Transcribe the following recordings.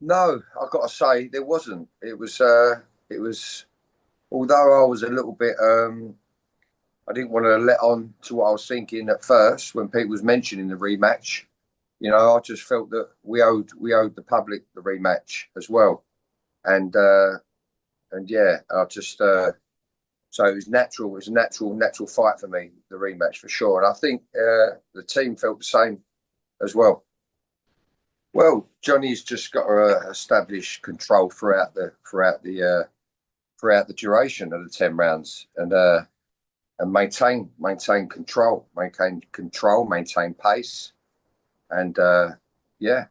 No, I've got to say there wasn't. It was. Although I was a little bit, I didn't want to let on to what I was thinking at first when people was mentioning the rematch. I just felt that we owed the public the rematch as well, and yeah, I just so it was natural. It was a natural fight for me, the rematch for sure, and I think the team felt the same as well. Well, Johnny's just got to establish control throughout the duration of the 10 rounds, and maintain pace, and yeah.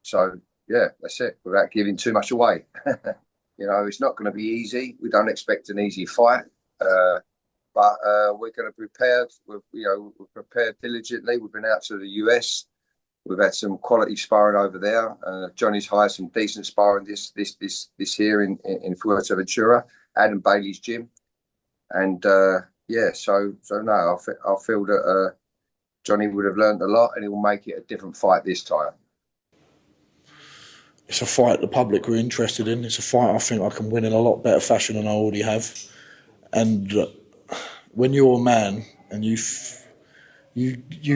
So yeah, that's it. Without giving too much away, it's not going to be easy. We don't expect an easy fight, but we're going to prepare. We're prepared diligently. We've been out to the US. We've had some quality sparring over there. Johnny's hired some decent sparring this here in Fuerteventura, Adam Bailey's gym, and yeah. So no, I feel that Johnny would have learned a lot, and he will make it a different fight this time. It's a fight the public were interested in. It's a fight I think I can win in a lot better fashion than I already have. And when you're a man and you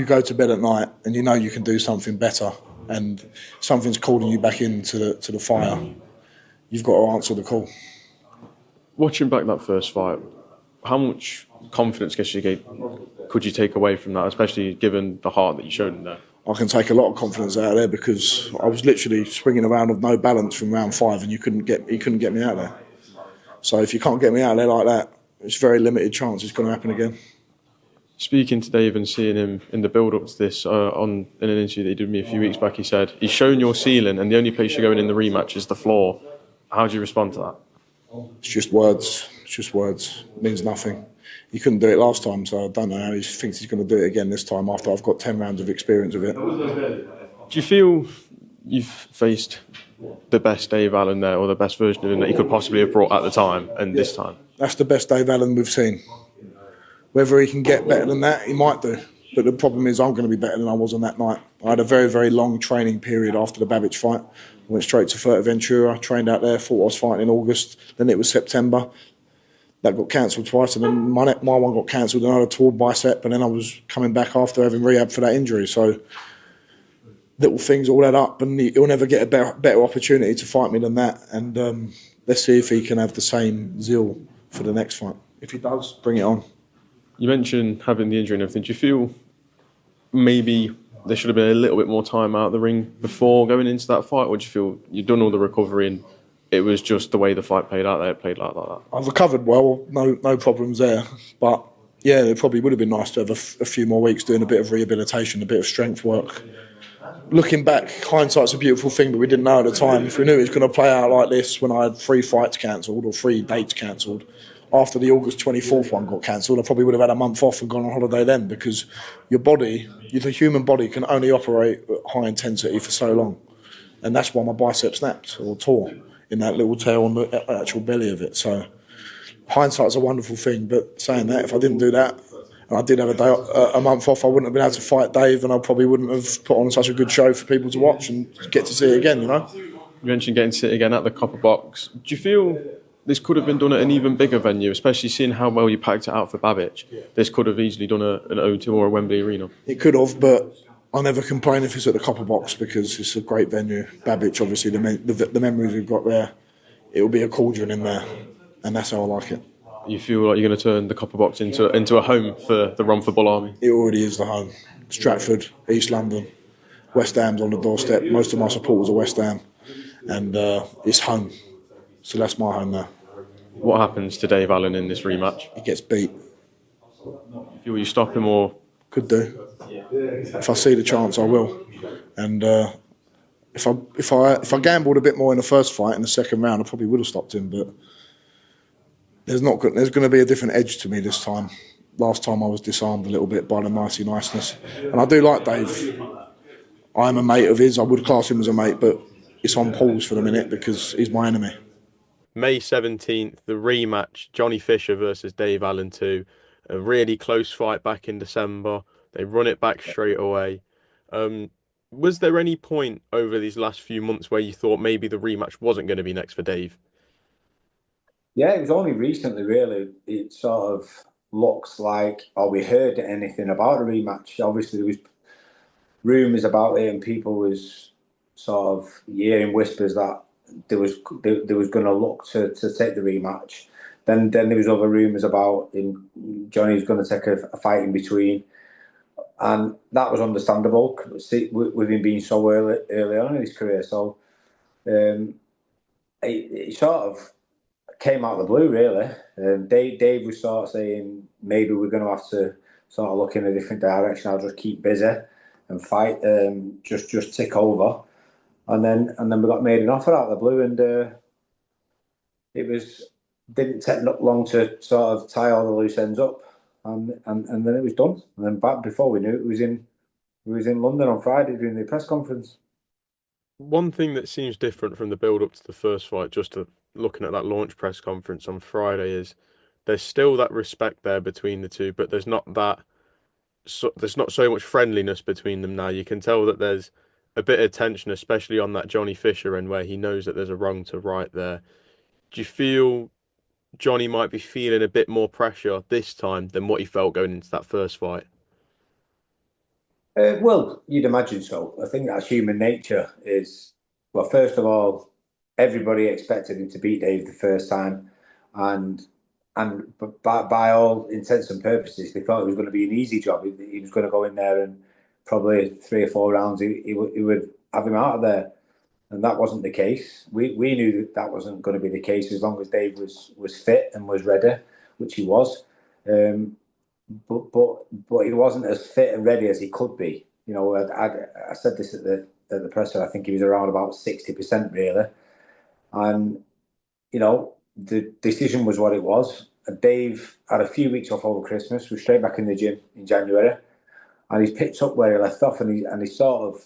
go to bed at night and you know you can do something better and something's calling you back into the fire, you've got to answer the call. Watching back that first fight, how much confidence could you take away from that, especially given the heart that you showed in there? I can take a lot of confidence out of there because I was literally swinging around with no balance from round 5 and he couldn't get me out there. So if you can't get me out there like that, it's very limited chance it's going to happen again. Speaking to Dave and seeing him in the build-up to this in an interview that he did with me a few weeks back, he said, he's shown your ceiling and the only place you're going in the rematch is the floor. How do you respond to that? It's just words. It means nothing. He couldn't do it last time, so I don't know how he thinks he's going to do it again this time after I've got 10 rounds of experience of it. Do you feel you've faced the best Dave Allen there, or the best version of him that he could possibly have brought at the time and this time? That's the best Dave Allen we've seen. Whether he can get better than that, he might do. But the problem is I'm going to be better than I was on that night. I had a very, very long training period after the Babic fight. I went straight to Fuerteventura, trained out there, thought I was fighting in August. Then it was September. That got cancelled twice, and then my one got cancelled, and I had a torn bicep, and then I was coming back after having rehab for that injury. So little things all add up, and he'll never get a better opportunity to fight me than that. And let's see if he can have the same zeal for the next fight. If he does, bring it on. You mentioned having the injury and everything. Do you feel maybe there should have been a little bit more time out of the ring before going into that fight, or do you feel you've done all the recovery and it was just the way the fight played out there, it played like that? I've recovered well, no problems there. But yeah, it probably would have been nice to have a few more weeks doing a bit of rehabilitation, a bit of strength work. Looking back, hindsight's a beautiful thing, but we didn't know at the time. If we knew it was going to play out like this when I had 3 fights cancelled or 3 dates cancelled, after the August 24th one got cancelled, I probably would have had a month off and gone on holiday then, because your body, the human body, can only operate at high intensity for so long. And that's why my bicep snapped or tore in that little tear on the actual belly of it. So hindsight's a wonderful thing, but saying that, if I didn't do that, and I did have a month off, I wouldn't have been able to fight Dave, and I probably wouldn't have put on such a good show for people to watch and get to see it again, You mentioned getting to see it again at the Copper Box. Do you feel this could have been done at an even bigger venue, especially seeing how well you packed it out for Babic? This could have easily done an O2 or a Wembley Arena. It could have, but I'll never complain if it's at the Copper Box because it's a great venue. Babic, obviously, the memories we've got there, it will be a cauldron in there, and that's how I like it. You feel like you're going to turn the Copper Box into a home for the Romford Bull Army? It already is the home. Stratford, East London, West Ham's on the doorstep. Most of my supporters are West Ham, and it's home. So that's my home now. What happens to Dave Allen in this rematch? He gets beat. You feel you stop him or? Could do. If I see the chance, I will. And if I gambled a bit more in the first fight, in the second round, I probably would have stopped him. But there's going to be a different edge to me this time. Last time I was disarmed a little bit by the nicey niceness. And I do like Dave. I'm a mate of his. I would class him as a mate, but it's on pause for the minute because he's my enemy. May 17th, the rematch, Johnny Fisher versus Dave Allen 2. A really close fight back in December. They run it back straight away. Was there any point over these last few months where you thought maybe the rematch wasn't going to be next for Dave? Yeah, it was only recently, really. It sort of looks like, or we heard anything about a rematch. Obviously, there was rumours about it, and people was sort of hearing whispers that there was going to look to take the rematch. Then there was other rumours about him, Johnny's going to take a fight in between, and that was understandable. See, with him being so early on in his career, so um, it sort of came out of the blue, really. Dave was sort of saying maybe we're going to have to sort of look in a different direction. I'll just keep busy and fight, just tick over, and then we got made an offer out of the blue, and it was didn't take long to sort of tie all the loose ends up, and then it was done. And then back before we knew it, was in London on Friday doing the press conference. One thing that seems different from the build up to the first fight, looking at that launch press conference on Friday, is there's still that respect there between the two, but there's not so much friendliness between them now. You can tell that there's a bit of tension, especially on that Johnny Fisher end where he knows that there's a wrong to right there. Do you feel Johnny might be feeling a bit more pressure this time than what he felt going into that first fight? Well, you'd imagine so. I think that's human nature. Is well, first of all, everybody expected him to beat Dave the first time, and by all intents and purposes, they thought it was going to be an easy job. He was going to go in there and probably 3 or 4 rounds, he would have him out of there, and that wasn't the case. We knew that that wasn't going to be the case as long as Dave was fit and was ready, which he was. Um, but he wasn't as fit and ready as he could be. You know, I said this at the presser. I think he was around about 60% really, and you know the decision was what it was. And Dave had a few weeks off over Christmas. Was straight back in the gym in January, and he's picked up where he left off, and he's sort of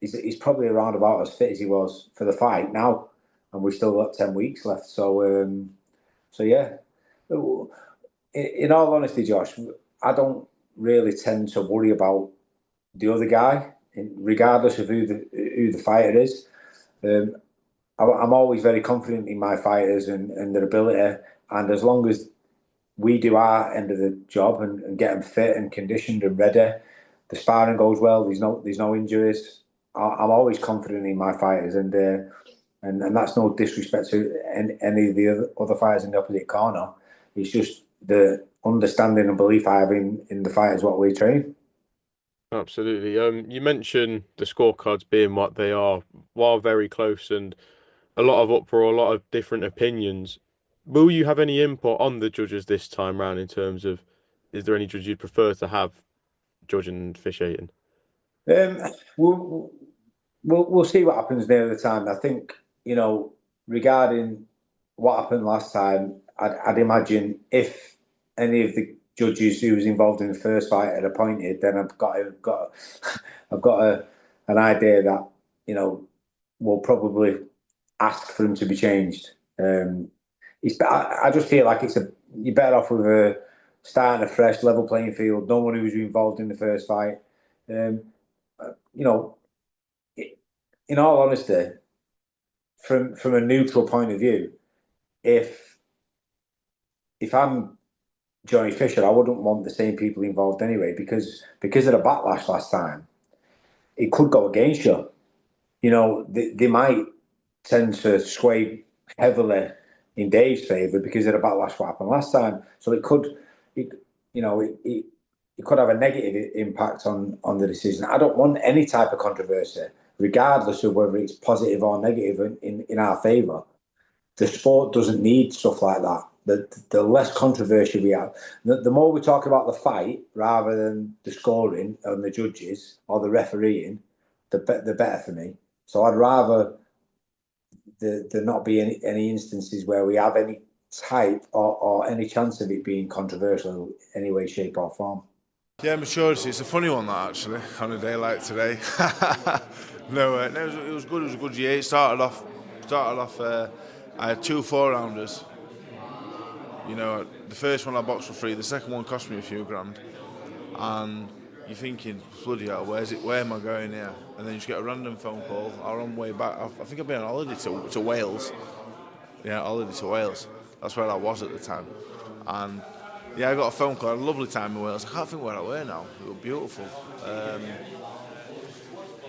he's probably around about as fit as he was for the fight now, and we've still got 10 weeks left. So yeah, in all honesty, Josh, I don't really tend to worry about the other guy, regardless of who the fighter is. Um, I'm always very confident in my fighters and their ability, and as long as we do our end of the job and get them fit and conditioned and ready, the sparring goes well. There's no injuries. I'm always confident in my fighters, and that's no disrespect to any of the other fighters in the opposite corner. It's just the understanding and belief I have in the fighters what we train. Absolutely. You mentioned the scorecards being what they are, while very close and a lot of uproar, a lot of different opinions. Will you have any input on the judges this time round in terms of is there any judge you'd prefer to have judging and officiating? Um, we'll, we'll see what happens near the time. I think regarding what happened last time, I'd imagine if any of the judges who was involved in the first fight had appointed, then I've got an idea that we'll probably ask for him to be changed. I just feel like you're better off with a starting a fresh level playing field. No one who was involved in the first fight. Um, you know, in all honesty, from a neutral point of view, if I'm Johnny Fisher, I wouldn't want the same people involved anyway because of the backlash last time. It could go against you. They might tend to sway heavily in Dave's favour because of the backlash what happened last time. So it you know, it could have a negative impact on the decision. I don't want any type of controversy, regardless of whether it's positive or negative in our favour. The sport doesn't need stuff like that. The less controversy we have, the more we talk about the fight rather than the scoring and the judges or the refereeing, the better for me. So I'd rather there not be any instances where we have any type or any chance of it being controversial in any way, shape, or form. Yeah, maturity. It's a funny one that actually on a day like today. No, it was good. It was a good year. It started off. I had 2 4-rounders. The first one I boxed for free. The second one cost me a few grand, and you're thinking, bloody hell, where am I going here? And then you just get a random phone call. Or on the way back, I think I've been on holiday to Wales. Yeah, holiday to Wales. That's where I was at the time. And yeah, I got a phone call. I had a lovely time in Wales. I can't think where I were now. It was beautiful.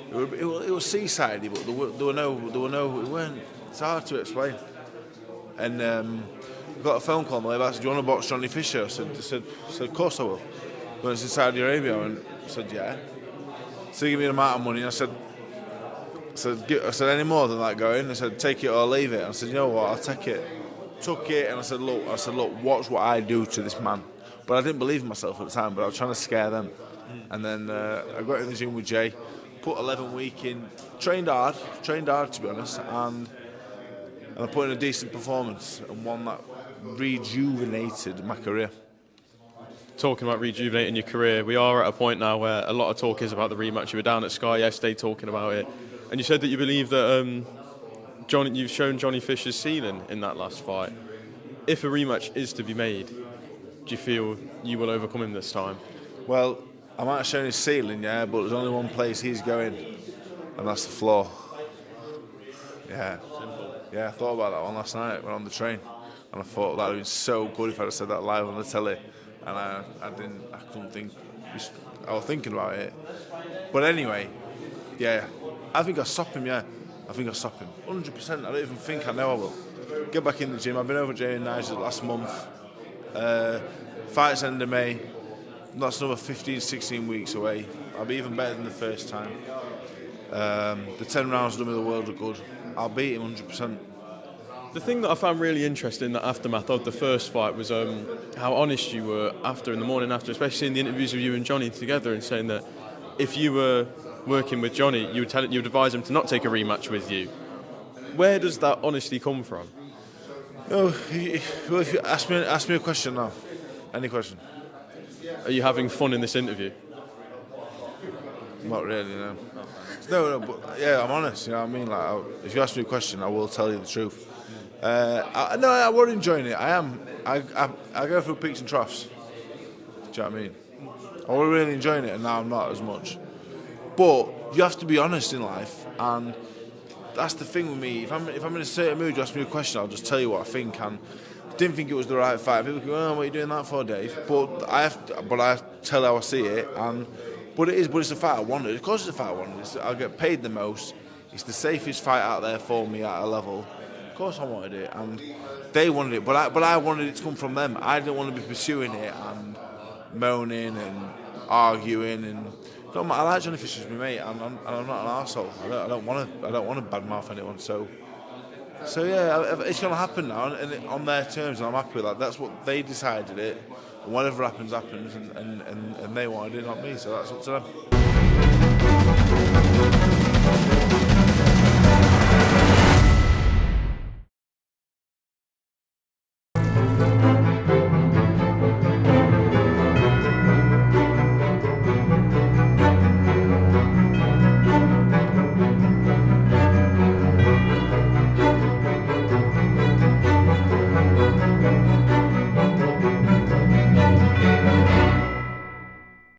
It was seasidey, but there were no. It weren't. It's hard to explain. And I got a phone call on the way back. I said, "Do you want to box Johnny Fisher?" I said, "Of course I will." When it's in Saudi Arabia, and I said, "Yeah." So he gave me an amount of money. And I said, "Any more than that going?" I said, "Take it or leave it." And I said, "You know what? I'll take it." Took it, and I said, "Look, watch what I do to this man." But I didn't believe in myself at the time. But I was trying to scare them. And then I got in the gym with Jay, put 11 week in, trained hard to be honest, and I put in a decent performance and one that rejuvenated my career. Talking about rejuvenating your career, we are at a point now where a lot of talk is about the rematch. You were down at Sky yesterday talking about it, and you said that you believe that you've shown Johnny Fisher's ceiling in that last fight. If a rematch is to be made, do you feel you will overcome him this time? Well, I might have shown his ceiling, yeah, but there's only one place he's going, and that's the floor. Yeah. Yeah, I thought about that one last night when on the train, and I thought that would have been so good if I'd have said that live on the telly, and I couldn't think. I was thinking about it, but anyway, yeah, I think I'll stop him. Yeah, I think I'll stop him 100%. I don't even think I know I will. Get back in the gym. I've been over Jay and Nigel last month. Fight's end of May. That's another 15, 16 weeks away. I'll be even better than the first time. The 10 rounds done me the world of good. I'll beat him 100%. The thing that I found really interesting in the aftermath of the first fight was how honest you were in the morning after, especially in the interviews with you and Johnny together, and saying that if you were working with Johnny, you would advise him to not take a rematch with you. Where does that honesty come from? No, well, if you ask me a question now. Any question? Are you having fun in this interview? Not really, no. No, but yeah, I'm honest. You know what I mean? Like, if you ask me a question, I will tell you the truth. I was enjoying it. I am. I go through peaks and troughs. Do you know what I mean? I was really enjoying it, and now I'm not as much. But you have to be honest in life, and that's the thing with me. If I'm in a certain mood, you ask me a question, I'll just tell you what I think. And I didn't think it was the right fight. People go, "Oh, what are you doing that for, Dave?" But I tell how I see it, but it's the fight I wanted. Of course, it's the fight I wanted. I get paid the most. It's the safest fight out there for me at a level. Of course, I wanted it, and they wanted it. But I wanted it to come from them. I didn't want to be pursuing it and moaning and arguing. And I like Johnny Fisher as my mate, and I'm not an arsehole. I don't want to badmouth anyone. So yeah, it's going to happen now, and on their terms, and I'm happy with that. That's what they decided it. And whatever happens, and they wanted it, not me. So that's up to them.